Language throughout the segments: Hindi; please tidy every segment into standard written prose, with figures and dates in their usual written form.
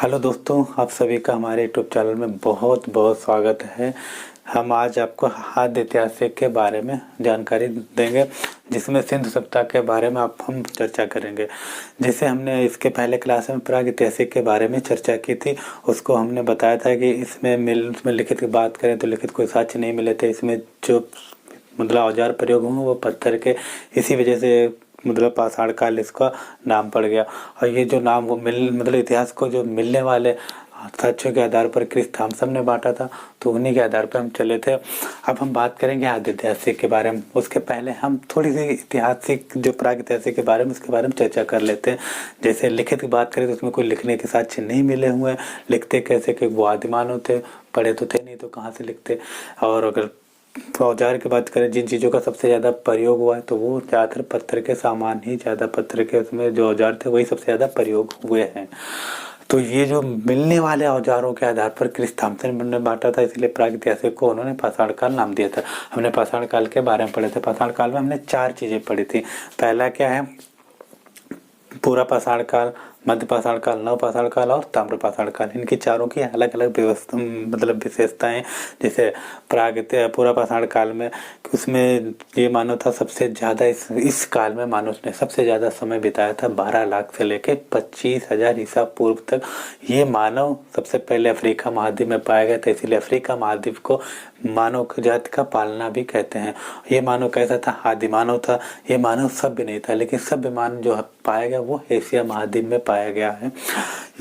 हेलो दोस्तों, आप सभी का हमारे यूट्यूब चैनल में बहुत बहुत स्वागत है। हम आज आपको खाद्य ऐतिहासिक के बारे में जानकारी देंगे, जिसमें सिंधु सभ्यता के बारे में हम चर्चा करेंगे। जैसे हमने इसके पहले क्लास में प्रागैतिहासिक के बारे में चर्चा की थी, उसको हमने बताया था कि इसमें लिखित की बात करें तो लिखित कोई साक्ष्य नहीं मिले थे। इसमें जो औजार प्रयोग हुए वो पत्थर के, इसी वजह से पाषाण काल इसका नाम पड़ गया। और ये जो नाम वो इतिहास को जो मिलने वाले तथ्यों के आधार पर क्रिस थॉमसन ने बांटा था, तो उन्हीं के आधार पर हम चले थे। अब हम बात करेंगे आद्य ऐतिहासिक के बारे में। उसके पहले हम थोड़ी सी ऐतिहासिक जो प्रागैतिहासिक के बारे में उसके बारे में चर्चा कर लेते हैं। जैसे लिखित की बात करें तो उसमें कोई लिखने के साक्ष्य नहीं मिले हुए हैं। लिखते कैसे कि वो आदिमान होते, पढ़े तो थे नहीं तो कहाँ से लिखते। और अगर औजार की बात करें, जिन चीज़ों का सबसे ज़्यादा प्रयोग हुआ है तो वो ज़्यादातर पत्थर के सामान ही, ज़्यादा पत्थर के उसमें जो औजार थे वही सबसे ज़्यादा प्रयोग हुए हैं। तो ये जो मिलने वाले औजारों के आधार पर क्रिस थॉमसन ने बांटा था, इसलिए प्रागैतिहासिक को उन्होंने पाषाण काल नाम दिया था। हमने पाषाण काल के बारे में पढ़े थे। पाषाण काल में हमने 4 चीज़ें पढ़ी थी। पहला क्या है, पूरा पाषाण काल, मध्य पाषाण काल, नव पाषाण काल और ताम्र पाषाण काल। इनकी चारों की अलग अलग व्यवस्था विशेषताएं। जैसे पूरा पाषाण काल में उसमें ये मानव था सबसे ज़्यादा इस काल में मानव ने सबसे ज़्यादा समय बिताया था। 12 लाख से लेके 25,000 ईसा पूर्व तक ये मानव सबसे पहले अफ्रीका महाद्वीप में पाया गया था। इसीलिए अफ्रीका महाद्वीप को मानव जाति का पालना भी कहते हैं। ये मानव कैसा था? आदि मानव था। ये मानव सभ्य नहीं था, लेकिन सभ्य मानव जो पाया गया वो एशिया महाद्वीप में पाया गया है।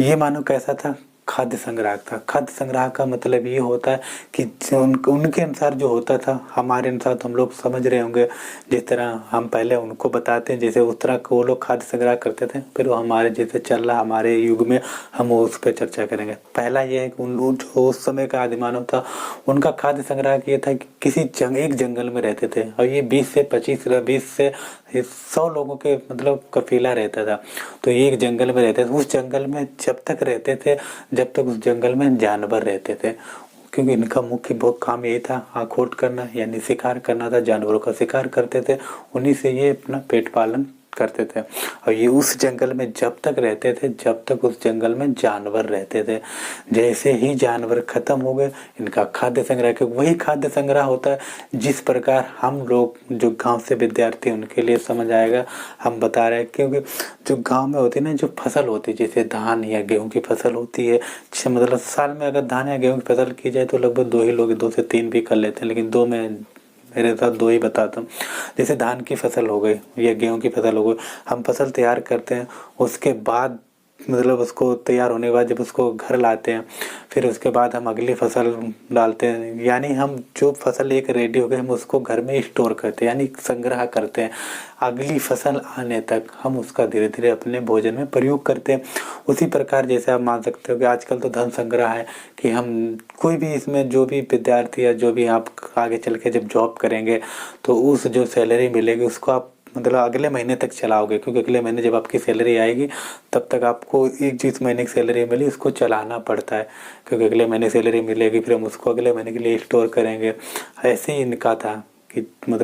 ये मानव कैसा था? खाद्य संग्राहक था। खाद्य संग्राहक का मतलब ये होता है कि उनके अनुसार जो होता था, हमारे अनुसार तो हम लोग समझ रहे होंगे, जिस तरह हम पहले उनको बताते हैं जैसे उस तरह को वो लोग खाद्य संग्रह करते थे। फिर वो हमारे जैसे चल रहा हमारे युग में हम उस पर चर्चा करेंगे। पहला ये है कि जो उस समय का आदिमानव था, उनका खाद्य संग्रह ये था कि किसी एक जंगल में रहते थे। और ये 20 से 100 लोगों के कफीला रहता था। तो ये एक जंगल में रहते थे। उस जंगल में जब तक रहते थे जब तक उस जंगल में जानवर रहते थे, क्योंकि इनका मुख्य बहुत काम यही था, आखोट करना यानी शिकार करना था। जानवरों का शिकार करते थे, उन्हीं से ये अपना पेट पालन करते थे। और ये उस जंगल में जब तक रहते थे जब तक उस जंगल में जानवर रहते थे। जैसे ही जानवर खत्म हो गए, इनका खाद्य संग्रह के वही खाद्य संग्रह होता है जिस प्रकार हम लोग जो गांव से विद्यार्थी उनके लिए समझ आएगा, हम बता रहे हैं। क्योंकि जो गांव में होती है ना, जो फसल होती है जैसे धान या गेहूं की फसल होती है, साल में अगर धान या गेहूं की फसल की जाए तो लगभग 2 ही लोग 2 से 3 भी कर लेते हैं, लेकिन 2 में मेरे साथ 2 ही बताता हूँ। जैसे धान की फसल हो गई या गेहूं की फसल हो गई, हम फसल तैयार करते हैं, उसके बाद उसको तैयार होने के बाद जब उसको घर लाते हैं, फिर उसके बाद हम अगली फसल डालते हैं। यानी हम जो फसल एक रेडी हो गई हम उसको घर में स्टोर करते हैं, यानी संग्रह करते हैं। अगली फसल आने तक हम उसका धीरे धीरे अपने भोजन में प्रयोग करते हैं। उसी प्रकार जैसे आप मान सकते हो कि आजकल तो धन संग्रह है कि हम कोई भी इसमें जो भी विद्यार्थी या जो भी आप आगे चल के जब जॉब करेंगे तो उस जो सैलरी मिलेगी उसको आप अगले महीने तक चलाओगे, क्योंकि अगले महीने जब आपकी सैलरी आएगी तब तक आपको एक जिस महीने की सैलरी मिली उसको चलाना पड़ता है, क्योंकि अगले महीने सैलरी मिलेगी फिर हम उसको अगले महीने के लिए स्टोर करेंगे। ऐसे ही इनका था कि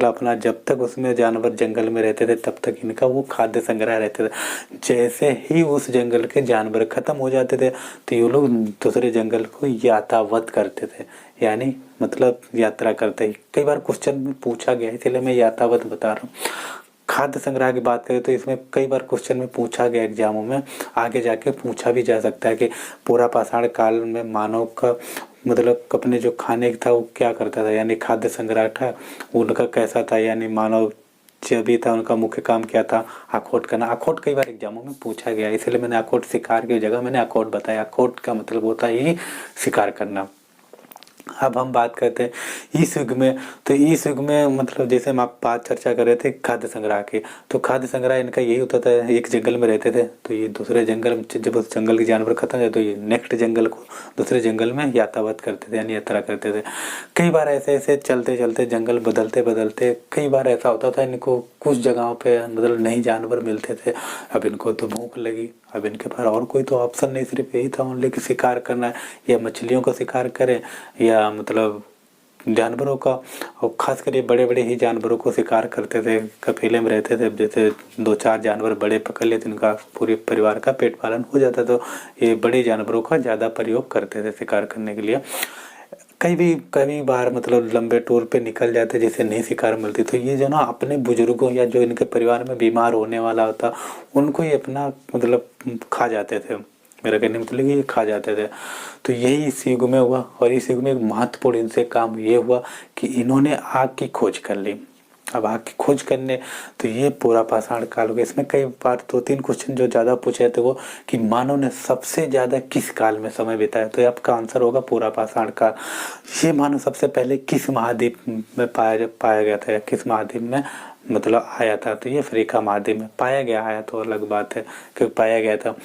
अपना जब तक उसमें जानवर जंगल में रहते थे तब तक इनका वो खाद्य संग्रह रहते थे। जैसे ही उस जंगल के जानवर खत्म हो जाते थे तो ये लोग दूसरे जंगल को यातावत करते थे, यानी यात्रा करते। कई बार क्वेश्चन में पूछा गया, इसलिए मैं यातावत बता रहा हूँ। खाद्य संग्रह की बात करें तो इसमें कई बार क्वेश्चन में पूछा गया, एग्जामों में आगे जाके पूछा भी जा सकता है कि पूरा पाषाण काल में मानव का अपने जो खाने था वो क्या करता था, यानी खाद्य संग्रह था उनका कैसा था, यानी मानव जो भी था उनका मुख्य काम क्या था? आखोट करना। आखोट कई बार एग्जामों में पूछा गया, इसलिए मैंने आखोट शिकार की जगह मैंने आखोट बताया। आखोट का मतलब होता है ही शिकार करना। अब हम बात करते हैं इस युग में, तो इस युग में जैसे हम आप बात चर्चा कर रहे थे खाद्य संग्रह की, तो खाद्य संग्रह इनका यही होता था, एक जंगल में रहते थे तो ये दूसरे जंगल में जब उस जंगल के जानवर खत्म हो जाए तो ये नेक्स्ट जंगल को दूसरे जंगल में यातावत करते थे, यानी यात्रा करते थे। कई बार ऐसे ऐसे चलते चलते जंगल बदलते बदलते कई बार ऐसा होता था इनको कुछ जगहों पे नहीं जानवर मिलते थे। अब इनको तो भूख लगी, अब इनके पास और कोई तो ऑप्शन नहीं, सिर्फ यही था ओनली कि शिकार करना है, या मछलियों का शिकार करें या जानवरों का, और खासकर ये बड़े बड़े ही जानवरों को शिकार करते थे, कफीले में रहते थे। जैसे 2-4 जानवर बड़े पकड़ लेते, इनका पूरे परिवार का पेट पालन हो जाता, तो ये बड़े जानवरों का ज़्यादा प्रयोग करते थे शिकार करने के लिए। कई बार मतलब लंबे टूर पे निकल जाते, जैसे नहीं शिकार मिलती, तो ये जो ना अपने बुजुर्गों या जो इनके परिवार में बीमार होने वाला होता, उनको ये अपना मतलब खा जाते थे। मेरा कहने मतलब ये खा जाते थे। तो यही इस युग में हुआ, और इस युग में एक महत्वपूर्ण इनसे काम ये हुआ कि इन्होंने आग की खोज कर ली। अब आग की खोज करने, तो ये पूरा पाषाण काल हो गया। इसमें कई बार 2-3 क्वेश्चन जो ज़्यादा पूछे थे वो कि मानव ने सबसे ज़्यादा किस काल में समय बिताया, तो आपका आंसर होगा पूरा पाषाण काल। ये मानव सबसे पहले किस महाद्वीप में पाया गया था, किस महाद्वीप में मतलब आया था, तो ये अफ्रीका महाद्वीप में पाया गया। आया तो अलग बात है कि पाया गया था।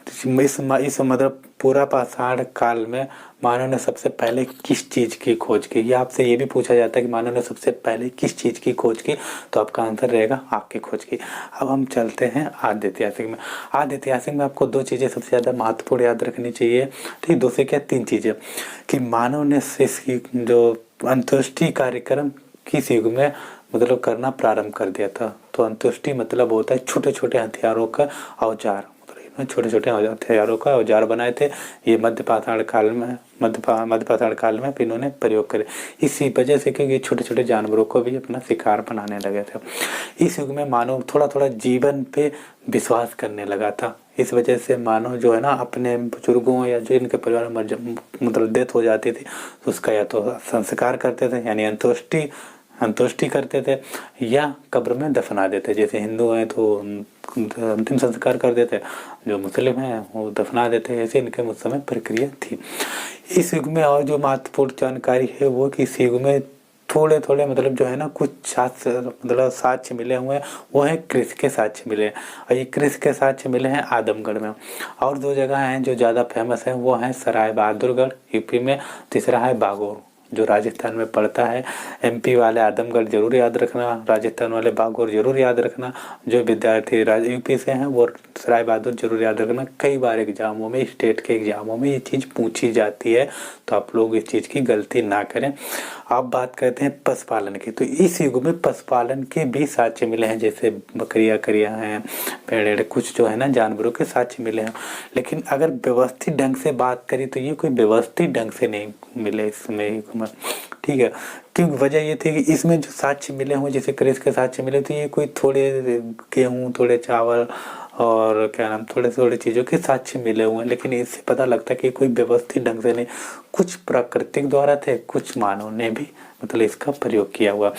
इस मतलब पूरा पाषाण काल में मानव ने सबसे पहले किस चीज़ की खोज की, या आपसे ये भी पूछा जाता है कि मानव ने सबसे पहले किस चीज़ की खोज की, तो आपका आंसर रहेगा आग की खोज की। अब हम चलते हैं आद्य ऐतिहासिक में। आद्य ऐतिहासिक में आपको 2 चीज़ें सबसे ज़्यादा महत्वपूर्ण याद रखनी चाहिए, ठीक। 2 से क्या 3 चीज़ें, कि मानव ने इसकी जो अंत्येष्टि कार्यक्रम किस युग में मतलब करना प्रारंभ कर दिया था। तो अंत्येष्टि मतलब होता है छोटे छोटे हथियारों का औजार, छोटे छोटे हथियारों का औजार बनाए थे। ये मध्य पाषाण काल में फिर इन्होंने प्रयोग करे। इसी वजह से क्योंकि छोटे छोटे जानवरों को भी अपना शिकार बनाने लगे थे। इस युग में मानव थोड़ा थोड़ा जीवन पे विश्वास करने लगा था। इस वजह से मानव जो है ना अपने बुजुर्गों या जो इनके परिवार में मतलब डेथ हो जाती थी, तो उसका या तो संस्कार करते थे यानी अंत्येष्टि करते थे, या कब्र में दफना देते। जैसे हिंदू हैं तो अंतिम संस्कार कर देते, जो मुस्लिम हैं वो दफना देते। ऐसे इनके उस समय प्रक्रिया थी। इस युग में और जो महत्वपूर्ण जानकारी है वो कि इस युग में थोड़े थोड़े मतलब जो है ना कुछ साक्ष्य मिले हुए हैं, वो है कृष के साक्ष्य मिले हैं। और ये कृष के साक्ष्य मिले हैं आदमगढ़ में। और 2 जगह हैं जो ज़्यादा फेमस है, वो है सराय बहादुरगढ़ यूपी में, तीसरा है बागोर जो राजस्थान में पड़ता है। एमपी वाले आदमगढ़ जरूर याद रखना, राजस्थान वाले बागोर जरूर याद रखना। जो विद्यार्थी यूपी से हैं वो सराय बहादुर जरूर याद रखना। कई बार एग्जामों में, स्टेट के एग्जामों में ये चीज़ पूछी जाती है, तो आप लोग इस चीज़ की गलती ना करें। आप बात करते हैं पशुपालन की, तो इस युग में पशुपालन के भी साक्ष्य मिले हैं। जैसे बकरियां हैं, भेड़ें, कुछ जो है ना जानवरों के साक्ष्य मिले हैं। लेकिन अगर व्यवस्थित ढंग से बात करें तो ये कोई व्यवस्थित ढंग से नहीं मिले इसमें, ठीक है। क्योंकि वजह ये थी कि इसमें जो साक्ष्य मिले हुए, जैसे कृष के साक्ष्य मिले, तो ये कोई थोड़े गेहूँ, थोड़े चावल और क्या नाम थोड़े थोड़े चीज़ों के साक्ष्य मिले हुए हैं। लेकिन इससे पता लगता है कि कोई व्यवस्थित ढंग से नहीं, कुछ प्राकृतिक द्वारा थे, कुछ मानव ने भी मतलब इसका प्रयोग किया हुआ।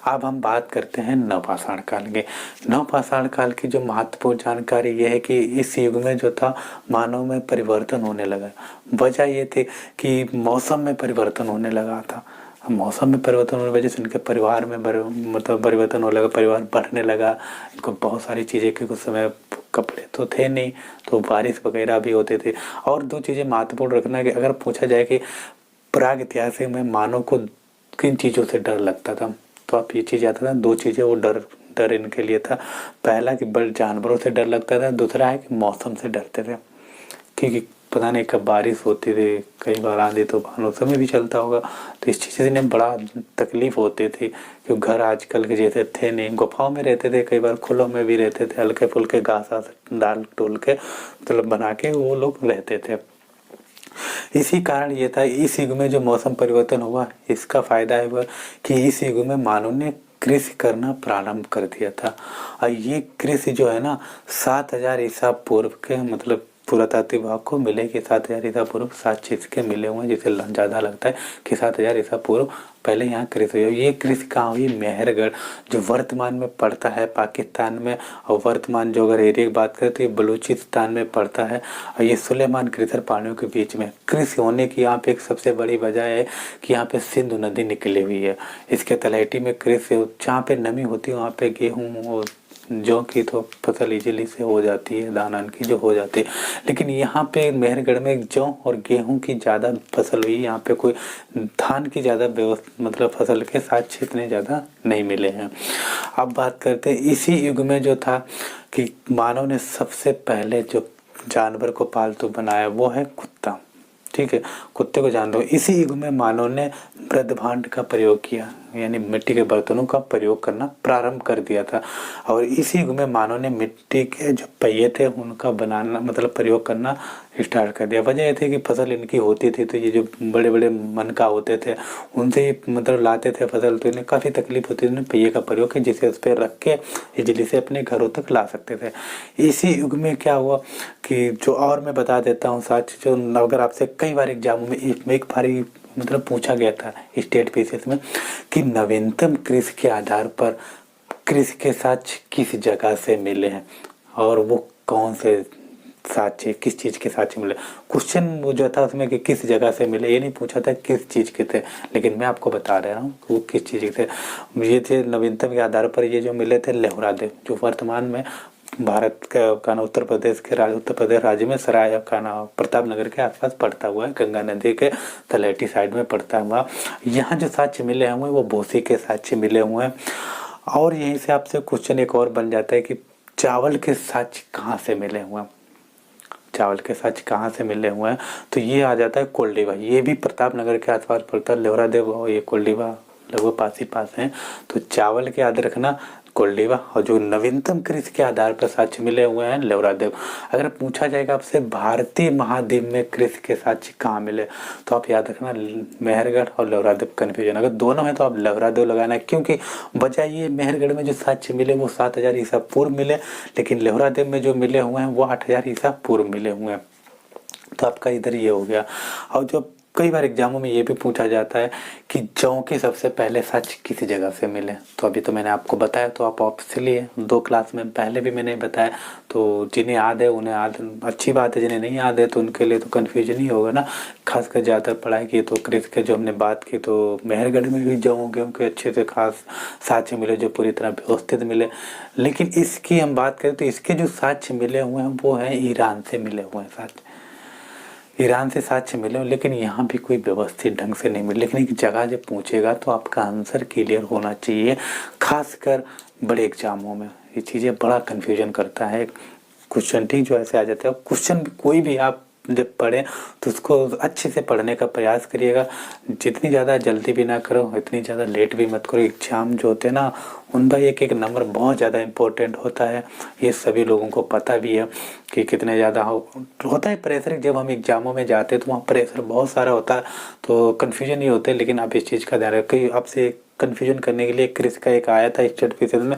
अब हम बात करते हैं नवपाषाण काल के। नवपाषाण काल की जो महत्वपूर्ण जानकारी ये है कि इस युग में जो था मानव में परिवर्तन होने लगा। वजह ये थी कि मौसम में परिवर्तन होने लगा था। मौसम में परिवर्तन होने की वजह से इनके परिवार में मतलब परिवर्तन होने लगा, परिवार बढ़ने लगा। इनको बहुत सारी चीज़ें के उस समय कपड़े तो थे नहीं, तो बारिश वगैरह भी होते थे। और 2 चीज़ें महत्वपूर्ण रखना कि अगर पूछा जाए कि प्राग इतिहास में मानव को किन चीज़ों से डर लगता था, तो आप ये चीज़ आता था 2 चीज़ें वो डर इनके लिए था। पहला कि बड़े जानवरों से डर लगता था, दूसरा है कि मौसम से डरते थे, क्योंकि पता नहीं कब बारिश होती थी, कई बार आंधी तूफान उस समय भी चलता होगा, तो इस चीज़ से इन्हें बड़ा तकलीफ होती थी। क्योंकि घर आजकल के जैसे थे नहीं, गुफाओं में रहते थे, कई बार खुलों में भी रहते थे, हल्के फुल्के घास डाल टोल के मतलब बना के वो लोग रहते थे। इसी कारण ये था इस युग में जो मौसम परिवर्तन हुआ, इसका फायदा है कि इस युग में मानव ने कृषि करना प्रारंभ कर दिया था। और ये कृषि जो है ना 7000 ईसा पूर्व के मतलब पुरातात्विक विभाग को मिले कि 7000 ईसा पूर्व साक्ष्य इसके मिले हुए हैं, जिसे ज़्यादा लगता है कि 7000 ईसा पूर्व पहले यहाँ कृषि हुई। ये कृषि कहाँ हुई? मेहरगढ़, जो वर्तमान में पड़ता है पाकिस्तान में, और वर्तमान जो अगर एरिया की बात करें तो ये बलूचिस्तान में पड़ता है। और ये सुलेमान कृषि पहाड़ियों के बीच में कृषि होने की यहाँ पे एक सबसे बड़ी वजह है कि यहाँ पे सिंधु नदी निकली हुई है। इसके तलहटी में कृषि, जहाँ पे नमी होती है वहाँ पे गेहूँ और जौ की तो फसल इजीली से हो जाती है, धान की जो हो जाती है। लेकिन यहाँ पे मेहरगढ़ में जौ और गेहूं की ज़्यादा फसल हुई। यहाँ पे कोई धान की ज़्यादा मतलब फसल के साक्ष्य इतने ज़्यादा नहीं मिले हैं। अब बात करते हैं इसी युग में जो था कि मानव ने सबसे पहले जो जानवर को पालतू बनाया वो है कुत्ता। ठीक है, कुत्ते को जान दो। इसी युग में मानव ने ब्रह्मांड का प्रयोग किया, यानी मिट्टी के बर्तनों का प्रयोग करना प्रारंभ कर दिया था। और इसी युग में मानव ने मिट्टी के जो पहिए थे उनका बनाना मतलब प्रयोग करना स्टार्ट कर दिया। वजह यह थी कि फसल इनकी होती थी, तो ये जो बड़े बड़े मनका होते थे उनसे ही मतलब लाते थे फसल, तो इन्हें काफ़ी तकलीफ होती थी। उन्होंने पहिए का प्रयोग किया जिसे उस पर रख के इजली से अपने घरों तक ला सकते थे। इसी युग में क्या हुआ कि जो और मैं बता देता हूँ साथ, जो अगर आपसे कई बार एग्जामों में एक बार ही मतलब पूछा गया था स्टेट पीसीएस में कि नवीनतम कृषि के आधार पर कृषि के साक्ष्य किस जगह से मिले हैं, और वो कौन से साक्ष्य, किस चीज़ के साक्ष्य मिले। क्वेश्चन वो जो था उसमें कि किस जगह से मिले, ये नहीं पूछा था किस चीज़ के थे, लेकिन मैं आपको बता रहा हूँ वो किस चीज़ के थे। ये थे नवीनतम के आधार पर ये जो मिले थे लेहरादेव, जो वर्तमान में भारत का ना उत्तर प्रदेश राज्य में सराय का ना प्रतापनगर के आसपास पड़ता हुआ है, गंगा नदी के तलहटी साइड में पड़ता हुआ। यहाँ जो साक्ष्य मिले हुए हैं वो भूसी के साक्ष्य मिले हुए हैं। और यहीं से आपसे क्वेश्चन एक और बन जाता है कि चावल के साक्ष्य कहाँ से मिले हुए हैं, चावल के साक्ष्य कहाँ से मिले हुए हैं, तो ये आ जाता है कोल्डीवा। ये भी प्रतापनगर के आसपास पड़ता है, लेहरादेव और ये कोल्डीवा लगभग पास ही पास हैं। तो चावल के याद रखना कोल्डीवा, और जो नवीनतम कृषि के आधार पर साक्ष्य मिले हुए हैं लेहरादेव। अगर पूछा जाएगा आपसे भारतीय महाद्वीप में कृषि के साक्ष्य कहाँ मिले, तो आप याद रखना मेहरगढ़ और लेहरादेव। कन्फ्यूजन अगर दोनों है तो आप लेहरादेव लगाना है, क्योंकि वजह ये मेहरगढ़ में जो साक्ष्य मिले वो 7000 ईसा पूर्व मिले, लेकिन लेहरादेव में जो मिले हुए हैं वो 8000 ईसा पूर्व मिले हुए हैं। तो आपका इधर ये हो गया। और जो कई बार एग्जामों में ये भी पूछा जाता है कि जौ के सबसे पहले साक्ष्य किसी जगह से मिले, तो अभी तो मैंने आपको बताया, तो आप ऑब्वियसली 2 क्लास में पहले भी मैंने बताया, तो जिन्हें याद है उन्हें याद, अच्छी बात है। जिन्हें नहीं याद है तो उनके लिए तो कन्फ्यूजन ही होगा ना। खासकर ज़्यादातर पढ़ाई की तो कृषि के जो हमने बात की, तो मेहरगढ़ में भी जौ गेहूँ के अच्छे से खास साक्ष्य मिले जो पूरी तरह व्यवस्थित मिले। लेकिन इसकी हम बात करें तो इसके जो साक्ष्य मिले हुए हैं वो हैं ईरान से मिले हुए हैं साक्ष्य, ईरान से साक्ष्य मिले, लेकिन यहाँ भी कोई व्यवस्थित ढंग से नहीं मिले। लेकिन एक जगह जब पूछेगा तो आपका आंसर क्लियर होना चाहिए। खासकर बड़े एग्जामों में ये चीज़ें बड़ा कन्फ्यूजन करता है क्वेश्चन, ठीक जो ऐसे आ जाते हैं। क्वेश्चन कोई भी आप जब पढ़ें तो उसको अच्छे से पढ़ने का प्रयास करिएगा। जितनी ज़्यादा जल्दी भी ना करो, इतनी ज़्यादा लेट भी मत करो। एग्जाम जो होते हैं ना उनका एक एक नंबर बहुत ज़्यादा इम्पोर्टेंट होता है, ये सभी लोगों को पता भी है कि कितने ज़्यादा होता है प्रेशर। जब हम एग्जामों में जाते हैं तो वहाँ प्रेशर बहुत सारा होता है, तो कन्फ्यूजन ही होते हैं। लेकिन आप इस चीज़ का ध्यान रखें, आपसे कन्फ्यूजन करने के लिए कृषि का एक आया था स्टेट पीसीएस में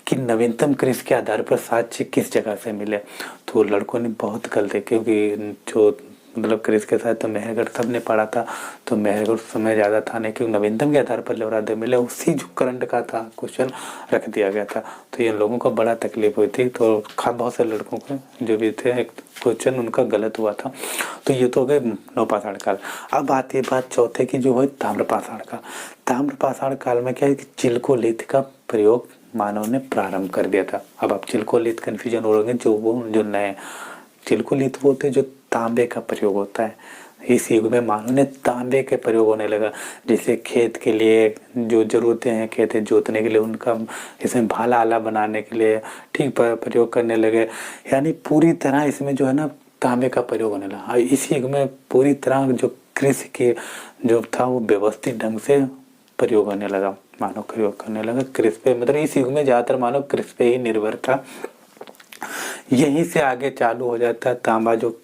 कि नवीनतम कृषि के आधार पर साक्ष्य किस जगह से मिले, तो लड़कों ने बहुत गलती, क्योंकि जो मतलब कृषि के साथ तो मेहरगढ़ सबने पढ़ा था, तो मेहरगढ़ समय ज़्यादा था नहीं, क्योंकि नवीनतम के आधार पर लेहरादेव मिले, उसी जो करंट का था क्वेश्चन रख दिया गया था। तो ये लोगों को बड़ा तकलीफ हुई थी, तो बहुत से लड़कों को जो भी थे एक क्वेश्चन उनका गलत हुआ था। तो ये तो हो गए नवपाषाण काल। अब आती है बात चौथे की, जो है ताम्रपाषाण काल। ताम्रपाषाण काल में क्या है कि चिल्कोलिथ का प्रयोग मानव ने प्रारंभ कर दिया था। अब आप चिल्कोलिथ कन्फ्यूजन हो रहे जो नए चिल्कोलिथ वो थे जो तांबे का प्रयोग होता है। इस युग में मानव ने तांबे के प्रयोग होने लगा, जैसे खेत के लिए जो जरूरतें हैं, खेत जोतने के लिए उनका इसमें भाला आला बनाने के लिए ठीक प्रयोग करने लगे। यानी पूरी तरह इसमें जो है ना तांबे का प्रयोग होने लगा। इस युग में पूरी तरह जो कृषि के जो था वो व्यवस्थित ढंग से प्रयोग होने लगा, मानव प्रयोग करने लगा कृषि पे। मतलब इस युग में ज़्यादातर मानव कृषि पे ही निर्भर था। यहीं से आगे चालू हो जाता है तांबा, जो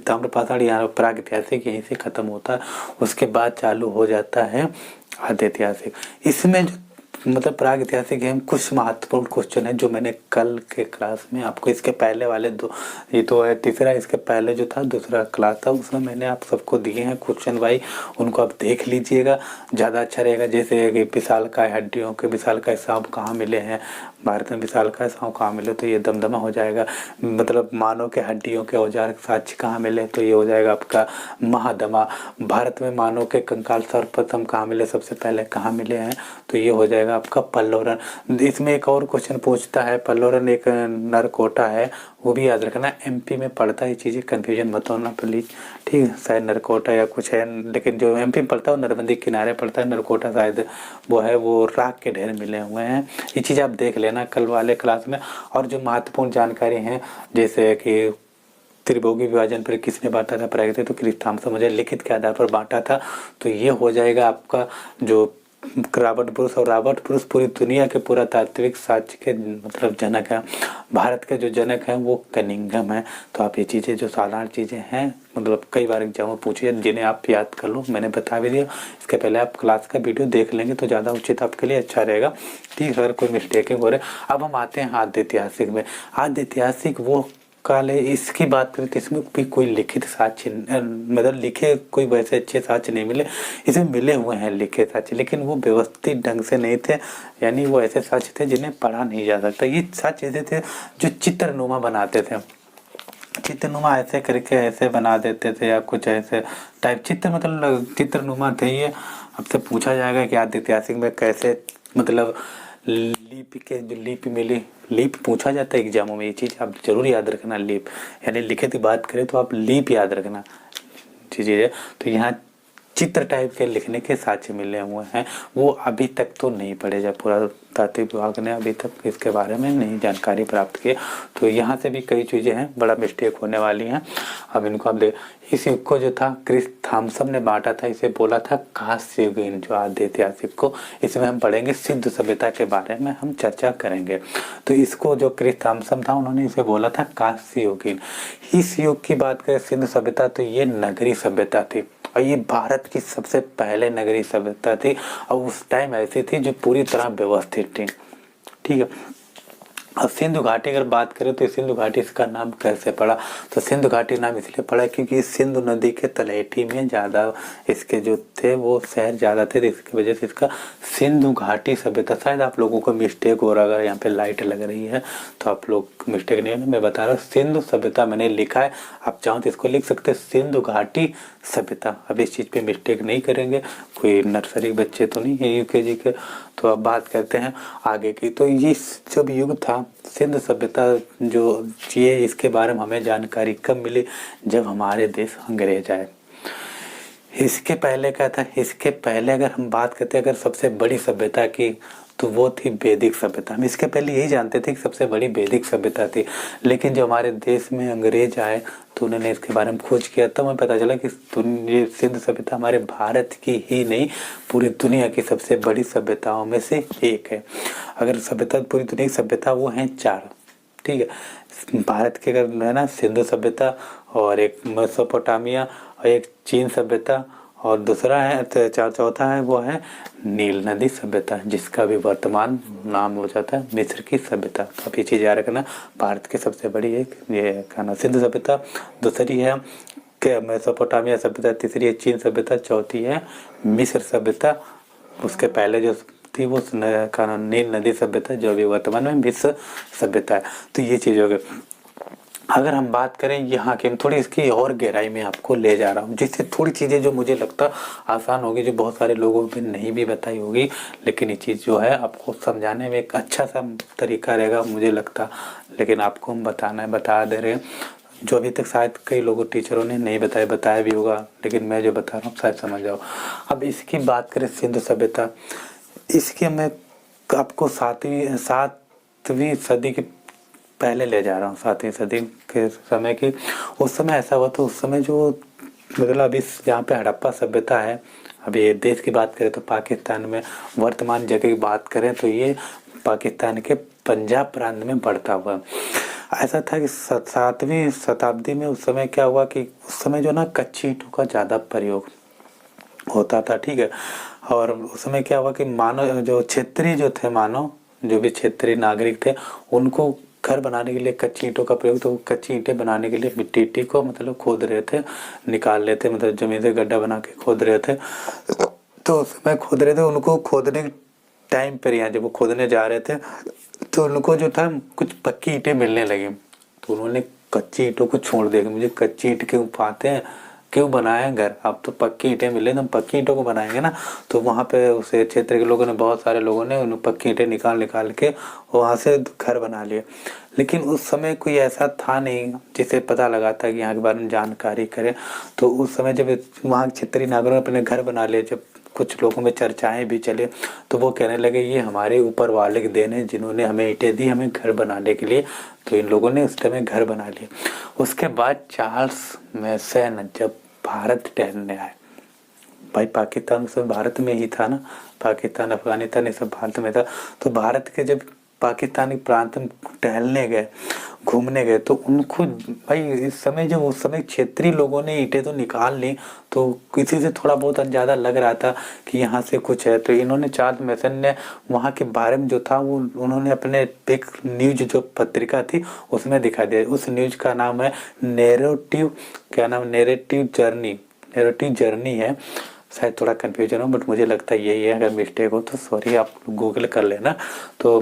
ताम्रपाषाण यहाँ प्रागैतिहासिक यहीं से खत्म होता है। उसके बाद चालू हो जाता है आद्य ऐतिहासिक। इसमें जो मतलब प्रागैतिहासिक है, कुछ महत्वपूर्ण क्वेश्चन है जो मैंने कल के क्लास में आपको, इसके पहले वाले 2, ये तो है तीसरा, इसके पहले जो था दूसरा क्लास था उसमें मैंने आप सबको दिए हैं क्वेश्चन भाई, उनको आप देख लीजिएगा, ज़्यादा अच्छा रहेगा। जैसे कि विशालकाय हड्डियों के विशालकाय सांप कहाँ मिले हैं, भारत में विशालकाय सांप कहाँ मिले, तो ये दमदमा हो जाएगा। मतलब मानव के हड्डियों के औजार साक्ष्य कहाँ मिले, तो ये हो जाएगा आपका महादमा। भारत में मानव के कंकाल सर्वप्रथम कहाँ मिले, सबसे पहले कहाँ मिले हैं, तो ये हो जाएगा आपका पल्लोरन। इसमें एक और क्वेश्चन पूछता है, पल्लोरन एक नरकोटा है, वो भी याद रखना, एमपी में पड़ता है। ये चीज़ें कन्फ्यूजन मत होना प्लीज, ठीक है। शायद नरकोटा या कुछ है, लेकिन जो एमपी में पड़ता है वो नरबंदी किनारे पड़ता है। नरकोटा शायद वो है, वो राख के ढेर मिले हुए हैं। ये चीज़ आप देख लेना कल वाले क्लास में। और जो महत्वपूर्ण जानकारी हैं, जैसे कि त्रिभोगी विभाजन पर किसने बांटा था? प्राकृतिक तो क्रिस थॉमसन। मुझे लिखित के आधार पर बांटा था, तो ये हो जाएगा आपका जो रॉबर्ट ब्रूस। और रॉबर्ट ब्रूस पूरी दुनिया के पुरातात्विक साक्ष्य के मतलब जनक है। भारत के जो जनक हैं वो कनिंघम है। तो आप ये चीज़ें जो साधारण चीज़ें हैं मतलब कई बार एग्जाम में पूछी है, जिन्हें आप याद कर लो। मैंने बता भी दिया, इसके पहले आप क्लास का वीडियो देख लेंगे तो ज़्यादा उचित आपके लिए अच्छा रहेगा। ठीक है, अगर कोई मिस्टेकिंग हो रहे। अब हम आते हैं आद्य ऐतिहासिक में। आद्य ऐतिहासिक वो काल है, इसकी बात करें तो इसमें भी कोई लिखित साक्ष्य मतलब लिखे कोई वैसे अच्छे साक्ष्य नहीं मिले। इसमें मिले हुए हैं लिखे साक्ष्य, लेकिन वो व्यवस्थित ढंग से नहीं थे, यानी वो ऐसे साक्ष्य थे जिन्हें पढ़ा नहीं जा सकता। ये साक्ष्य ऐसे थे जो चित्रनुमा बनाते थे। चित्रनुमा ऐसे करके ऐसे बना देते थे, या कुछ ऐसे टाइप चित्र मतलब चित्रनुमा थे ये। आपसे पूछा जाएगा कि आद्य ऐतिहासिक में कैसे मतलब लीप मिली। लीप पूछा जाता है एग्जामों में, ये चीज आप जरूर याद रखना। लीप यानी लिखित की बात करें तो आप लीप याद रखना चीजें। तो यहाँ चित्र टाइप के लिखने के साक्ष्य मिले हुए हैं, वो अभी तक तो नहीं पढ़े जा। पुरातात्विक विभाग ने अभी तक इसके बारे में नहीं जानकारी प्राप्त की। तो यहाँ से भी कई चीजें हैं, बड़ा मिस्टेक होने वाली हैं। अब इनको आप देख, इस युग को जो था क्रिस थॉमसन ने बांटा था, इसे बोला था कांस्य युगीन जो आद्य ऐतिहासिक को। इसमें हम पढ़ेंगे सिंधु सभ्यता के बारे में हम चर्चा करेंगे। तो इसको जो क्रिस थॉमसन था उन्होंने इसे बोला था कांस्य युगीन। इस युग की बात करें सिंधु सभ्यता, तो ये नगरी सभ्यता थी और ये भारत की सबसे पहले नगरीय सभ्यता थी। और उस टाइम ऐसी थी जो पूरी तरह व्यवस्थित थी। ठीक है। और सिंधु घाटी अगर बात करें तो सिंधु घाटी इसका नाम कैसे पड़ा? तो सिंधु घाटी नाम इसलिए पड़ा क्योंकि सिंधु नदी के तलहटी में ज़्यादा इसके जो थे वो शहर ज़्यादा थे, इसकी वजह से इसका सिंधु घाटी सभ्यता। शायद आप लोगों को मिस्टेक हो रहा है, अगर यहाँ पे लाइट लग रही है तो आप लोग मिस्टेक नहीं है, मैं बता रहा हूँ सिंधु सभ्यता मैंने लिखा है। आप चाहो तो इसको लिख सकते हैं सिंधु घाटी सभ्यता। अब इस चीज़ पे मिस्टेक नहीं करेंगे, कोई नर्सरी बच्चे तो नहीं है यूकेजी के। तो अब बात करते हैं आगे की। तो ये जब युग था सिंधु सभ्यता जो ये, इसके बारे में हमें जानकारी कब मिली? जब हमारे देश अंग्रेज आए। इसके पहले क्या था? इसके पहले अगर हम बात करते हैं अगर सबसे बड़ी सभ्यता की, तो वो थी वैदिक सभ्यता। हम इसके पहले यही जानते थे कि सबसे बड़ी वैदिक सभ्यता थी, लेकिन जब हमारे देश में अंग्रेज आए तो उन्होंने इसके बारे में खोज किया, तब हमें पता चला कि ये सिंधु सभ्यता हमारे भारत की ही नहीं पूरी दुनिया की सबसे बड़ी सभ्यताओं में से एक है। अगर सभ्यता पूरी दुनिया की सभ्यता वो हैं 4। ठीक है, भारत के अगर है ना सिंधु सभ्यता, और एक मेसोपोटामिया, और एक चीन सभ्यता, और दूसरा है चौथा है वो है नील नदी सभ्यता, जिसका भी वर्तमान नाम हो जाता है मिस्र की सभ्यता। तो आप ये चीज़ याद रखना, भारत की सबसे बड़ी एक ये क्या नाम सिंधु सभ्यता, दूसरी है मेसोपोटामिया सभ्यता, तीसरी है चीन सभ्यता, चौथी है मिस्र सभ्यता। उसके पहले जो थी वो नील नदी सभ्यता, जो अभी वर्तमान में मिस्र सभ्यता है। तो ये चीज़ हो गई। अगर हम बात करें यहाँ की, हम थोड़ी इसकी और गहराई में आपको ले जा रहा हूँ, जिससे थोड़ी चीज़ें जो मुझे लगता आसान होगी, जो बहुत सारे लोगों ने नहीं भी बताई होगी, लेकिन ये चीज़ जो है आपको समझाने में एक अच्छा सा तरीका रहेगा मुझे लगता। लेकिन आपको हम बता दे रहे हैं, जो अभी तक शायद कई लोगों टीचरों ने नहीं बताया भी होगा, लेकिन मैं जो बता रहा हूँ शायद समझ जाओ। अब इसकी बात करें सिंधु सभ्यता, इसकी मैं आपको सातवीं सदी के पहले ले जा रहा हूँ, 7वीं सदी के समय की। उस समय ऐसा हुआ था, उस समय जो मतलब अभी यहाँ पे हड़प्पा सभ्यता है, अभी देश की बात करें तो पाकिस्तान में, वर्तमान जगह की बात करें तो ये पाकिस्तान के पंजाब प्रांत में बढ़ता हुआ। ऐसा था कि 7वीं शताब्दी में उस समय क्या हुआ कि उस समय जो ना कच्ची ईंटों का ज़्यादा प्रयोग होता था। ठीक है, और उस समय क्या हुआ कि मानव जो क्षेत्रीय जो थे, मानव जो भी क्षेत्रीय नागरिक थे, उनको घर बनाने के लिए कच्ची ईंटों का प्रयोग, तो कच्ची ईंटें बनाने के लिए मिट्टी को मतलब खोद रहे थे, निकाल लेते, मतलब जमीन से गड्ढा बना के खोद रहे थे। तो उसमें खोद रहे थे, उनको खोदने के टाइम पर यहाँ जब वो खोदने जा रहे थे तो उनको जो था कुछ पक्की ईंटें मिलने लगी, तो उन्होंने कच्ची ईंटों को छोड़ दिया। मुझे कच्ची ईंट क्यों पाते हैं, क्यों बनाए घर, अब तो पक्की ईंटें मिले तो हम पक्की ईंटों को बनाएंगे ना। तो वहाँ पे उस क्षेत्र के लोगों ने, बहुत सारे लोगों ने उन पक्की ईंटें निकाल के वहाँ से घर बना लिए। लेकिन उस समय कोई ऐसा था नहीं जिसे पता लगा था कि यहाँ के बारे में जानकारी करें। तो उस समय जब वहाँ क्षेत्रीय नागरिकों ने अपने घर बना लिए, जब कुछ लोगों में चर्चाएं भी चले, तो वो कहने लगे ये हमारे ऊपर वाले की देन है, जिन्होंने हमें ईंटें दी हमें घर बनाने के लिए, तो इन लोगों ने उस टाइम घर बना लिया। उसके बाद चार्ल्स मैसन जब भारत टहलने आए, भाई पाकिस्तान सब भारत में ही था ना, पाकिस्तान अफगानिस्तान ये सब भारत में था, तो भारत के जब पाकिस्तानी प्रांत में टहलने गए, घूमने गए, तो उनको भाई इस समय जब उस समय क्षेत्रीय लोगों ने ईंटें तो निकाल ली, तो किसी से थोड़ा बहुत अंदाजा लग रहा था कि यहाँ से कुछ है, तो इन्होंने चार्ल्स मैसन ने वहाँ के बारे में जो था वो उन्होंने अपने एक न्यूज जो पत्रिका थी उसमें दिखा दिया। उस न्यूज का नाम है नेरेटिव, क्या नाम, नेरेटिव जर्नी है, शायद थोड़ा कन्फ्यूजन हो बट मुझे लगता है यही है, अगर मिस्टेक हो तो सॉरी, आप गूगल कर लेना। तो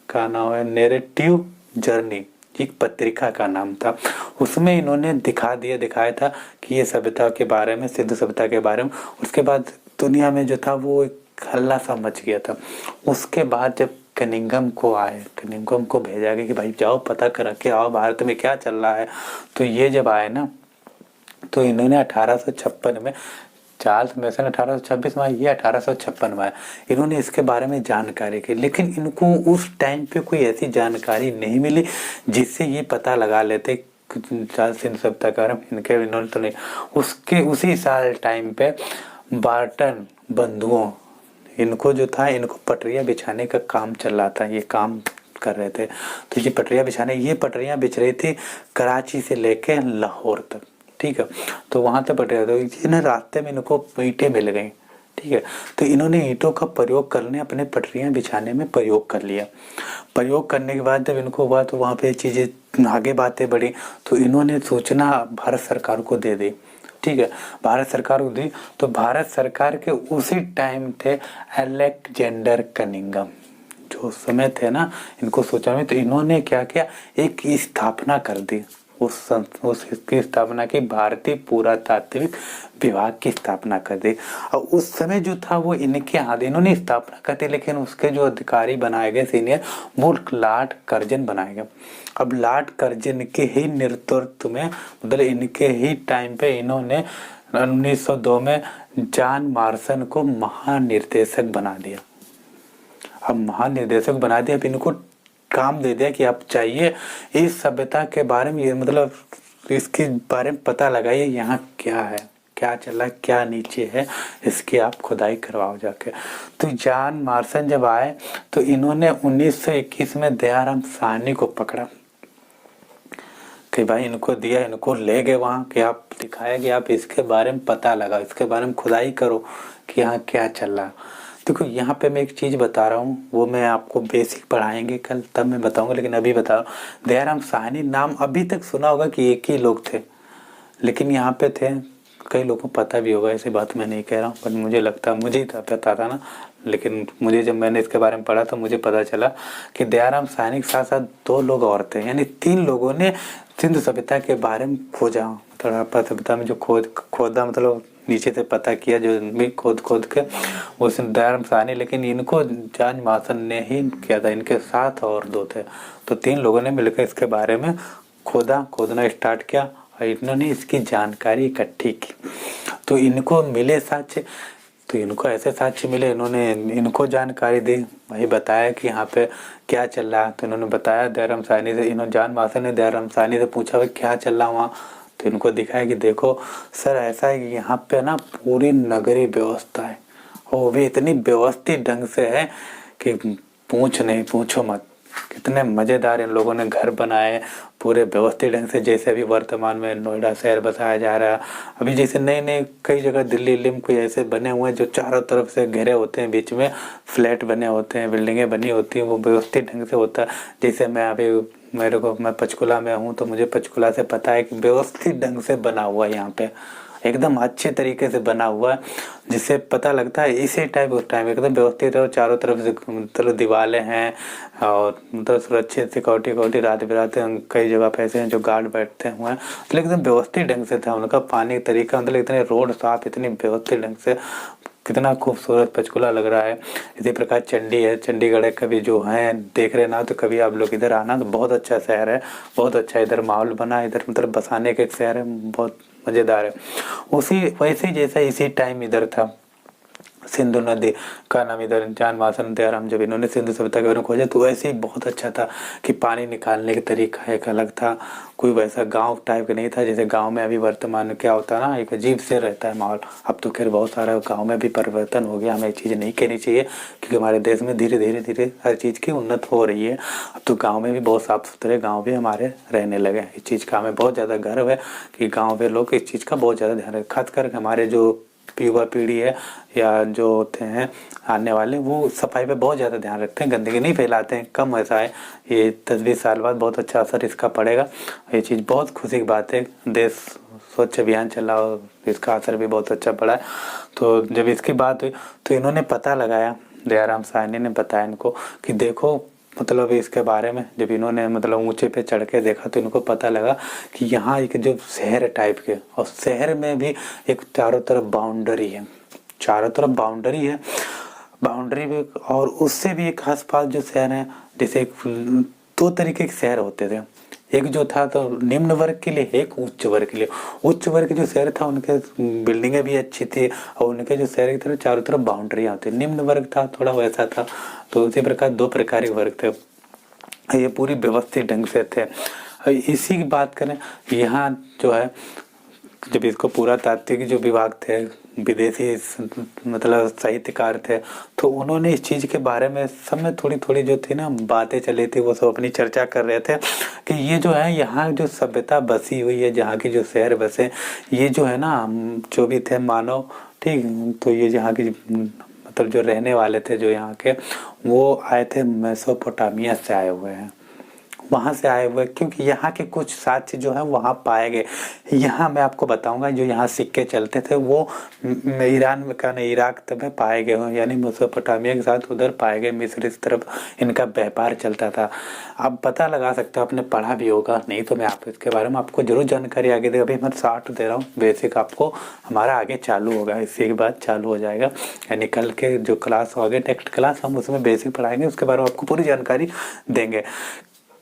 का नाम है नेरेटिव जर्नी, एक पत्रिका का नाम था। उसमें इन्होंने दिखाया था कि ये सभ्यता के बारे में, सिंधु सभ्यता के बारे में। उसके बाद दुनिया में जो था वो एक हल्ला सा मच गया था। उसके बाद जब कनिंघम को भेजा गया कि भाई जाओ पता कर के आओ भारत में क्या चल रहा है। तो ये जब आए ना, तो इन्होंने 1856 में, चार्ल्स मैसन 1826 में, ये 1856 में आया। इन्होंने इसके बारे में जानकारी की, लेकिन इनको उस टाइम पे कोई ऐसी जानकारी नहीं मिली जिससे ये पता लगा लेते चार्ल्स सिंधु सभ्यता के बारे में। इन्होंने तो नहीं, उसके उसी साल टाइम पे बार्टन बंधुओं, इनको जो था इनको पटरियां बिछाने का काम चल रहा था, ये काम कर रहे थे। तो ये पटरियां बिछ रही थी कराची से लेके लाहौर तक, ठीक है। तो वहां से पटरियां, तो इन्हें रास्ते में इनको ईंटें मिल गई, ठीक है। तो इन्होंने ईंटों का प्रयोग करने, अपने पटरियां बिछाने में प्रयोग कर लिया। प्रयोग करने के बाद जब इनको हुआ तो वहां पे चीजें आगे बातें बढ़ी, तो इन्होंने सूचना भारत सरकार को दे दी, ठीक है। भारत सरकार को दी, तो भारत सरकार के उसी टाइम थे अलेक्जेंडर कनिंघम, जो उस समय थे ना, इनको सोचा में, तो इन्होंने क्या किया, एक स्थापना कर दी, उसकी स्थापना की, भारतीय पुरातात्विक विभाग की स्थापना कर दी। और उस समय जो था वो इनके हाथ, इन्होंने स्थापना कर दी, लेकिन उसके जो अधिकारी बनाए गए सीनियर, वो लॉर्ड कर्जन बनाए गए। अब लॉर्ड कर्जन के ही नेतृत्व में, मतलब इनके ही टाइम पे, इन्होंने 1902 में जॉन मार्सन को महानिर्देशक बना दिया। अब महानिर्देशक बना दिया, अब इनको काम दे दिया कि आप चाहिए इस सभ्यता के बारे में, ये मतलब इसके बारे में पता लगाइए, यहाँ क्या है, क्या चला, क्या नीचे है, इसकी आप खुदाई करवाओ जाके। तो जॉन मार्सन जब आए तो इन्होंने 1921 में दयाराम साहनी को पकड़ा कि भाई इनको दिया, इनको ले गए वहाँ, कि आप दिखाया कि आप इसके बारे में पता लगाओ, इसके बारे में खुदाई करो कि यहाँ क्या चल रहा है। देखो यहाँ पे मैं एक चीज़ बता रहा हूँ, वो मैं आपको बेसिक पढ़ाएंगे कल, तब मैं बताऊंगा, लेकिन अभी बता रहा हूँ। दयाराम साहनी नाम अभी तक सुना होगा कि एक ही लोग थे, लेकिन यहाँ पे थे, कई लोगों को पता भी होगा, ऐसी बात मैं नहीं कह रहा हूँ, पर मुझे लगता, मुझे ही पता था ना, लेकिन मुझे जब मैंने इसके बारे में पढ़ा तो मुझे पता चला कि दयाराम साहनी के साथ साथ 2 लोग और थे, यानी 3 लोगों ने सिंधु सभ्यता के बारे में खोजा, मतलब सभ्यता में जो खोदा, मतलब नीचे से पता किया, जो भी खोद के वो दयाराम साहनी, लेकिन इनको जॉन मार्सन ने ही किया था, इनके साथ और 2 थे। तो 3 लोगों ने मिलकर इसके बारे में खोदना स्टार्ट किया और इन्होंने इसकी जानकारी इकट्ठी की। तो इनको मिले साक्ष्य, तो इनको ऐसे साक्ष्य मिले, इन्होंने इनको जानकारी दी, वही बताया कि यहाँ पे क्या चल रहा है। तो इन्होंने बताया दयाराम साहनी से, इन्होंने जॉन मार्सन ने दयाराम साहनी से पूछा भाई क्या चल रहा वहाँ, तो इनको दिखाया कि देखो सर ऐसा है कि यहाँ पे ना पूरी नगरीय व्यवस्था है, और वो भी इतनी व्यवस्थित ढंग से है कि पूछो मत, कितने मज़ेदार इन लोगों ने घर बनाए पूरे व्यवस्थित ढंग से। जैसे अभी वर्तमान में नोएडा शहर बसाया जा रहा है, अभी जैसे नए कई जगह दिल्ली में कोई ऐसे बने हुए हैं जो चारों तरफ से घिरे होते हैं, बीच में फ्लैट बने होते हैं, बिल्डिंगें बनी होती हैं, वो व्यवस्थित ढंग से होता है। जैसे मैं पंचकुला में हूँ, तो मुझे पंचकुला से पता है कि व्यवस्थित ढंग से बना हुआ है, यहाँ पे एकदम अच्छे तरीके से बना हुआ है, जिससे पता लगता है इसी उस टाइम एकदम व्यवस्थित है। चारों तरफ से मतलब दीवारें हैं, और मतलब सुरक्षित सिक्योरिटी रात बिरात कई जगह पे ऐसे हैं जो गार्ड बैठते हुए हैं, तो एकदम व्यवस्थित ढंग से था उनका पानी तरीका, मतलब इतने रोड साफ, इतनी व्यवस्थित ढंग से, कितना खूबसूरत पंचकुला लग रहा है। इसी प्रकार चंडी है, चंडीगढ़ है, कभी जो है देख रहे ना तो कभी आप लोग इधर आना, तो बहुत अच्छा शहर है, बहुत अच्छा इधर माहौल बना, इधर मतलब बसाने के एक शहर है, बहुत मज़ेदार है। उसी वैसे जैसा इसी टाइम इधर था सिंधु नदी का नाम, इधर जान मासन दयाराम जब इन्होंने सिंधु सभ्यता के बारे में खोजा तो वैसे ही बहुत अच्छा था कि पानी निकालने का तरीका एक अलग था। कोई वैसा गांव टाइप का नहीं था जैसे गांव में अभी वर्तमान में क्या होता है ना, एक अजीब से रहता है माहौल। अब तो खैर बहुत सारा गांव में भी परिवर्तन हो गया, हमें ये चीज़ नहीं कहनी चाहिए क्योंकि हमारे देश में धीरे धीरे धीरे हर चीज़ की उन्नत हो रही है। अब तो गाँव में भी बहुत साफ सुथरे गाँव भी हमारे रहने लगे। इस चीज़ का हमें बहुत ज़्यादा गर्व है कि गाँव में लोग इस चीज़ का बहुत ज़्यादा ध्यान रखें। खासकर हमारे जो युवा पीढ़ी है या जो होते हैं आने वाले, वो सफाई पे बहुत ज़्यादा ध्यान रखते हैं, गंदगी नहीं फैलाते हैं, कम ऐसा है। ये 10-20 साल बाद बहुत अच्छा असर इसका पड़ेगा। ये चीज़ बहुत खुशी की बात है। देश स्वच्छ अभियान चला और इसका असर भी बहुत अच्छा पड़ा है। तो जब इसकी बात हुई तो इन्होंने पता लगाया, दयाराम साहनी ने बताया इनको कि देखो मतलब इसके बारे में जब इन्होंने मतलब ऊंचे पे चढ़ के देखा तो इनको पता लगा कि यहाँ एक जो शहर टाइप के, और शहर में भी एक चारों तरफ बाउंड्री है, चारों तरफ बाउंड्री है, बाउंड्री भी, और उससे भी एक आसपास जो शहर है, जैसे दो तरीके के शहर होते थे। एक जो था तो निम्न वर्ग के लिए, एक उच्च वर्ग के लिए। उच्च वर्ग जो शहर था उनके बिल्डिंगें भी अच्छी थी और उनके जो शहर की तरफ चारों तरफ बाउंड्रियाँ होती। निम्न वर्ग था थोड़ा वैसा था। तो उसी प्रकार दो प्रकार के वर्ग थे, ये पूरी व्यवस्थित ढंग से थे। इसी की बात करें यहाँ जो है, जब इसको पुरातात्विक जो विभाग थे, विदेशी मतलब साहित्यकार थे, तो उन्होंने इस चीज़ के बारे में सब में थोड़ी थोड़ी जो थी ना बातें चली थी, वो सब अपनी चर्चा कर रहे थे कि ये जो है यहाँ जो सभ्यता बसी हुई है, जहाँ की जो शहर बसे, ये जो है ना जो भी थे मानव, ठीक, तो ये जहाँ की मतलब जो रहने वाले थे जो यहाँ के, वो आए थे मेसोपोटामिया से आए हुए हैं, वहाँ से आए हुए, क्योंकि यहाँ के कुछ साक्ष्य जो है वहाँ पाए गए। यहाँ मैं आपको बताऊंगा जो यहाँ सिक्के चलते थे वो ईरान में का नहीं, इराक तक में पाए गए हुए, यानी मेसोपोटामिया के साथ उधर पाए गए, मिस्र इस तरफ इनका व्यापार चलता था। आप पता लगा सकते हो, आपने पढ़ा भी होगा, नहीं तो मैं आपको इसके बारे में आपको जरूर जानकारी आगे दे। अभी मैं 60 दे रहा हूँ, बेसिक आपको हमारा आगे चालू होगा, इसी के बाद चालू हो जाएगा, यानी कल के जो क्लास हो आगे नेक्स्ट क्लास हम उसमें बेसिक पढ़ाएंगे, उसके बारे में आपको पूरी जानकारी देंगे।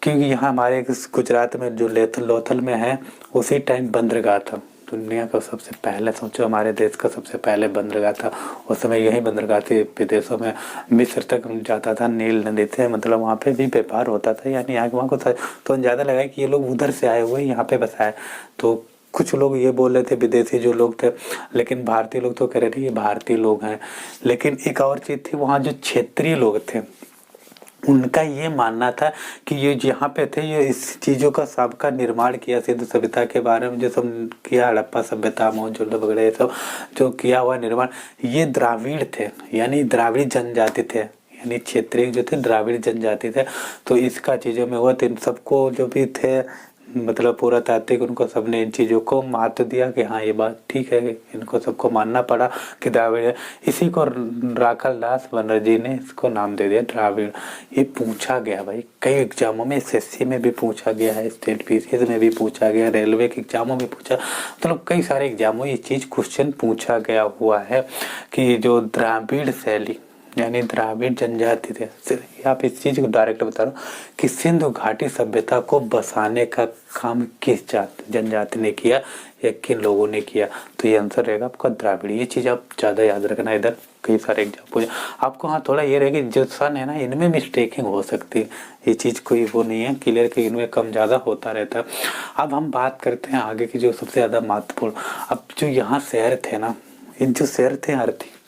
क्योंकि यहाँ हमारे गुजरात में जो लोथल में है, उसी टाइम बंदरगाह था, दुनिया का सबसे पहले, सोचो हमारे देश का सबसे पहले बंदरगाह था। उस समय यही बंदरगाह थी, विदेशों में मिस्र तक जाता था, नील नदी थे, मतलब वहाँ पे भी व्यापार होता था, यानी यहाँ वहाँ को तो ज़्यादा लगा कि ये लोग उधर से आए हुए यहाँ पे बसाए। तो कुछ लोग ये बोल रहे थे विदेशी जो लोग थे, लेकिन भारतीय लोग तो कह रहे थे ये भारतीय लोग हैं। लेकिन एक और चीज़ थी, वहाँ जो क्षेत्रीय लोग थे उनका ये मानना था कि ये जहाँ पे थे ये इस चीज़ों का सबका निर्माण किया, सिंधु सभ्यता के बारे में जो सब किया, हड़प्पा सभ्यता मोहनजोदड़ो वगैरह ये सब जो किया हुआ निर्माण, ये द्राविड़ थे, यानी द्राविड़ जनजाति थे, यानी क्षेत्रीय जो थे द्राविड़ जनजाति थे। तो इसका चीज़ों में हुआ, तो इन सबको जो भी थे मतलब पुरातात्विक, उनको सबने इन चीज़ों को महत्व दिया कि हाँ ये बात ठीक है, इनको सबको मानना पड़ा कि द्राविड़ है। इसी को राखल दास बनर्जी ने इसको नाम दे दिया द्राविड़। ये पूछा गया भाई कई एग्जामों में, एसएससी में भी पूछा गया है, स्टेट पीसीएस में भी पूछा गया, रेलवे के एग्जामों में पूछा, मतलब कई सारे एग्जामों में ये चीज़ क्वेश्चन पूछा गया हुआ है कि जो द्राविड़ शैली यानी द्राविड़ जनजाति थे। आप इस चीज़ को डायरेक्ट बता रहा हूँ कि सिंधु घाटी सभ्यता को बसाने का काम किस जनजाति ने किया या किन लोगों ने किया, तो ये आंसर रहेगा आपका द्राविड़। ये चीज़ आप ज़्यादा याद रखना, इधर कई सारे एग्जाम पूछे आपको। हाँ थोड़ा ये रहेगा जो सन है ना, इनमें मिस्टेकिंग हो सकती है, ये चीज़ कोई वो नहीं है क्लियर कि इनमें कम ज़्यादा होता रहता है। अब हम बात करते हैं आगे की जो सबसे ज़्यादा महत्वपूर्ण, अब जो यहाँ शहर थे ना, इन जो शहर थे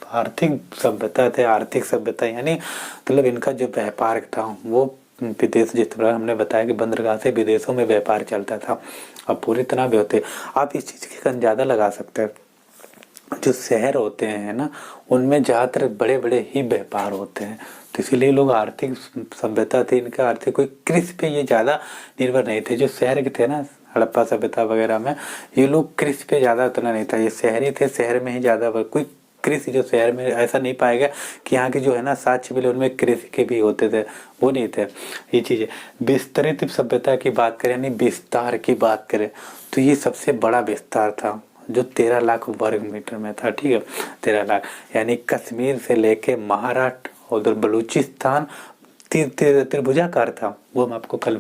आर्थिक सभ्यता थे, आर्थिक सभ्यता यानी मतलब इनका जो व्यापार था वो विदेश, जिस तरह हमने बताया कि बंदरगाह से विदेशों में व्यापार चलता था, अब पूरी तरह भी होते। आप इस चीज़ की अंदाजा लगा सकते हैं, जो शहर होते हैं ना उनमें ज़्यादातर बड़े बड़े ही व्यापार होते हैं, तो इसीलिए लोग आर्थिक सभ्यता थी इनका, आर्थिक कोई कृषि पे ये ज़्यादा निर्भर नहीं थे। जो शहर के थे ना हड़प्पा सभ्यता वगैरह में, ये लोग कृषि पे ज़्यादा उतना नहीं था, ये शहरी थे, शहर में ही ज़्यादा कोई कृषि, जो शहर में ऐसा नहीं पाएगा कि यहाँ के जो है ना साक्ष्य मिले उनमें कृषि के भी होते थे, वो नहीं थे। ये चीज़ है। विस्तरित सभ्यता की बात करें यानी विस्तार की बात करें तो ये सबसे बड़ा विस्तार था जो 13 लाख वर्ग मीटर में था, ठीक है 13 लाख, यानी कश्मीर से लेके महाराष्ट्र, उधर बलूचिस्तान त्रिभुजाकार था, वो मैं आपको कल